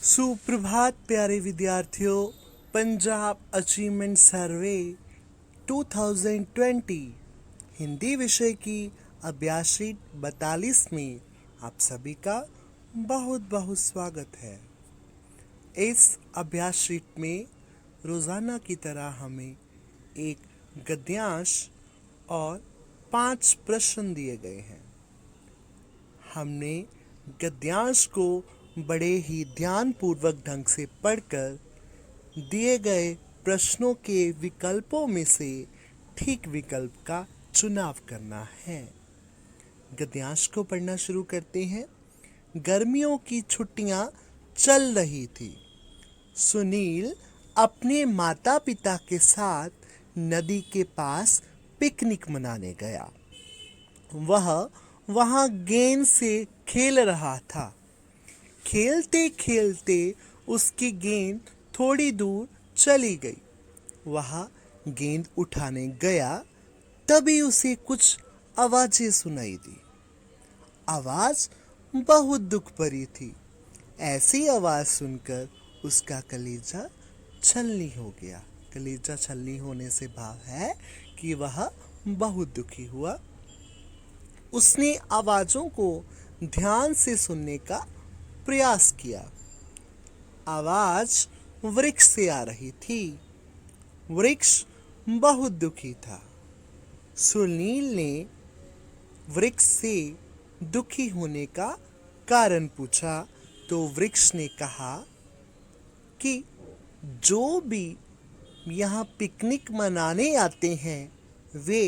सुप्रभात प्यारे विद्यार्थियों। पंजाब अचीवमेंट सर्वे 2020 हिंदी विषय की अभ्यास शीट 42 में आप सभी का बहुत बहुत स्वागत है। इस अभ्यास शीट में रोज़ाना की तरह हमें एक गद्यांश और 5 प्रश्न दिए गए हैं। हमने गद्यांश को बड़े ही ध्यानपूर्वक ढंग से पढ़कर दिए गए प्रश्नों के विकल्पों में से ठीक विकल्प का चुनाव करना है। गद्यांश को पढ़ना शुरू करते हैं। गर्मियों की छुट्टियां चल रही थी। सुनील अपने माता पिता के साथ नदी के पास पिकनिक मनाने गया। वह वहां गेंद से खेल रहा था। खेलते खेलते उसकी गेंद थोड़ी दूर चली गई। वह गेंद उठाने गया, तभी उसे कुछ आवाजें सुनाई दी। आवाज बहुत दुख भरी थी। ऐसी आवाज सुनकर उसका कलेजा छलनी हो गया। कलेजा छलनी होने से भाव है कि वह बहुत दुखी हुआ। उसने आवाजों को ध्यान से सुनने का प्रयास किया। आवाज वृक्ष से आ रही थी। वृक्ष बहुत दुखी था। सुनील ने वृक्ष से दुखी होने का कारण पूछा तो वृक्ष ने कहा कि जो भी यहाँ पिकनिक मनाने आते हैं वे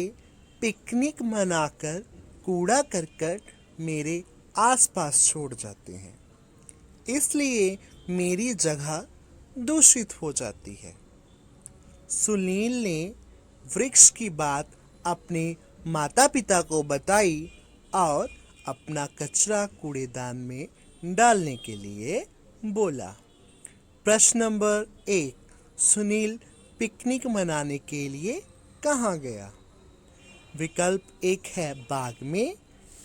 पिकनिक मनाकर कूड़ा करकट मेरे आसपास छोड़ जाते हैं, इसलिए मेरी जगह दूषित हो जाती है। सुनील ने वृक्ष की बात अपने माता पिता को बताई और अपना कचरा कूड़ेदान में डालने के लिए बोला। प्रश्न नंबर 1, सुनील पिकनिक मनाने के लिए कहाँ गया? विकल्प 1 है बाग में,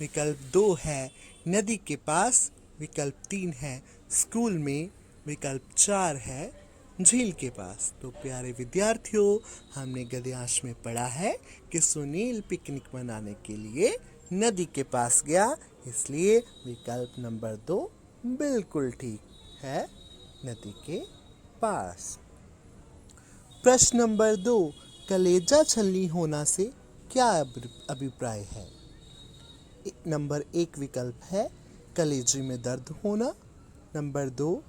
विकल्प 2 है नदी के पास, विकल्प 3 है स्कूल में, विकल्प 4 है झील के पास। तो प्यारे विद्यार्थियों, हमने गद्यांश में पढ़ा है कि सुनील पिकनिक मनाने के लिए नदी के पास गया, इसलिए विकल्प नंबर 2 बिल्कुल ठीक है, नदी के पास। प्रश्न नंबर 2, कलेजा छलनी होना से क्या अभिप्राय है? नंबर 1 विकल्प है कलेजे में दर्द होना, नंबर 2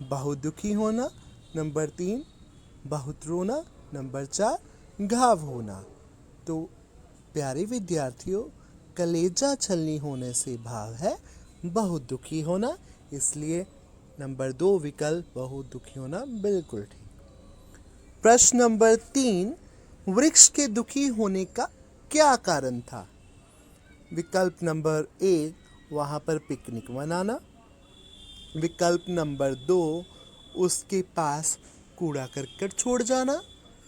बहुत दुखी होना, नंबर 3 बहुत रोना, नंबर 4 घाव होना। तो प्यारे विद्यार्थियों, कलेजा छलनी होने से भाव है बहुत दुखी होना, इसलिए नंबर 2 विकल्प बहुत दुखी होना बिल्कुल ठीक। प्रश्न नंबर 3, वृक्ष के दुखी होने का क्या कारण था? विकल्प नंबर 1, वहाँ पर पिकनिक मनाना, विकल्प नंबर 2, उसके पास कूड़ा करकट छोड़ जाना,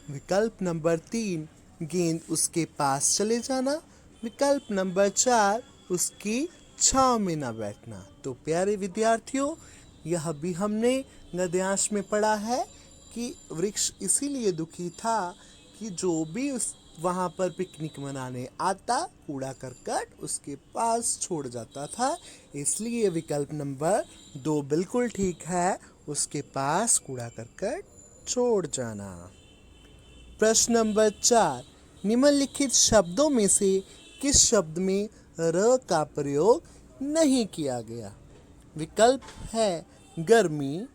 विकल्प नंबर 3, गेंद उसके पास चले जाना, विकल्प नंबर 4, उसकी छांव में न बैठना। तो प्यारे विद्यार्थियों, यह भी हमने गद्यांश में पढ़ा है कि वृक्ष इसीलिए दुखी था कि जो भी उस वहाँ पर पिकनिक मनाने आता कूड़ा करकट उसके पास छोड़ जाता था, इसलिए विकल्प नंबर 2 बिल्कुल ठीक है, उसके पास कूड़ा करकट छोड़ जाना। प्रश्न नंबर 4, निम्नलिखित शब्दों में से किस शब्द में र का प्रयोग नहीं किया गया? विकल्प है गर्मी,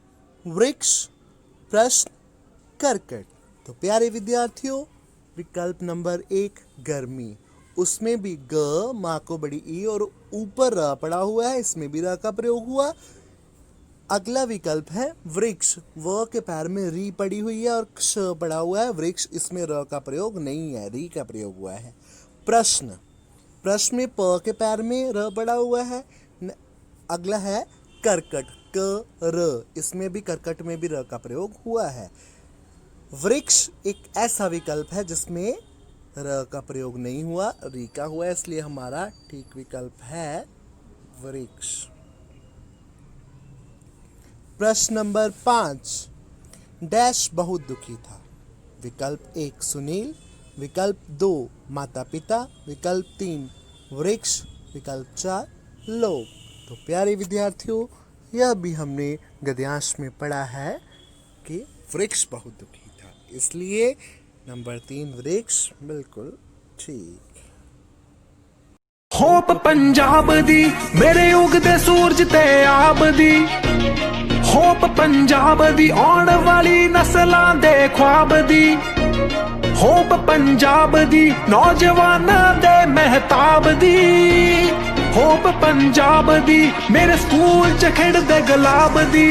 वृक्ष, प्रश्न, करकट। तो प्यारे विद्यार्थियों, विकल्प नंबर 1 गर्मी, उसमें भी ग माँ को बड़ी ई और ऊपर र पड़ा हुआ है, इसमें भी र का प्रयोग हुआ। अगला विकल्प है वृक्ष, व के पैर में री पड़ी हुई है और क्ष पड़ा हुआ है, वृक्ष, इसमें र का प्रयोग नहीं है, री का प्रयोग हुआ है। प्रश्न, प्रश्न में प के पैर में र पड़ा हुआ है। अगला है करकट, क र, इसमें भी करकट में भी र का प्रयोग हुआ है। वृक्ष एक ऐसा विकल्प है जिसमें र का प्रयोग नहीं हुआ, री का हुआ, इसलिए हमारा ठीक विकल्प है वृक्ष। प्रश्न नंबर 5, डैश बहुत दुखी था। विकल्प 1 सुनील, विकल्प 2 माता पिता, विकल्प 3 वृक्ष, विकल्प 4 लोग। तो प्यारे विद्यार्थियों, यह भी हमने गद्यांश में पढ़ा है कि वृक्ष बहुत दुखी था, इसलिए नंबर 3 वृक्ष बिल्कुल ठीक। होप पंजाब दी मेरे उगदे सूरज ते आब दी, होप पंजाब दी आउण वाली नस्लां दे ख्वाब दी, होप पंजाब दी नौजवानां दे महताब दी, होप पंजाब दी मेरे स्कूल च खिड़दे गुलाब दी।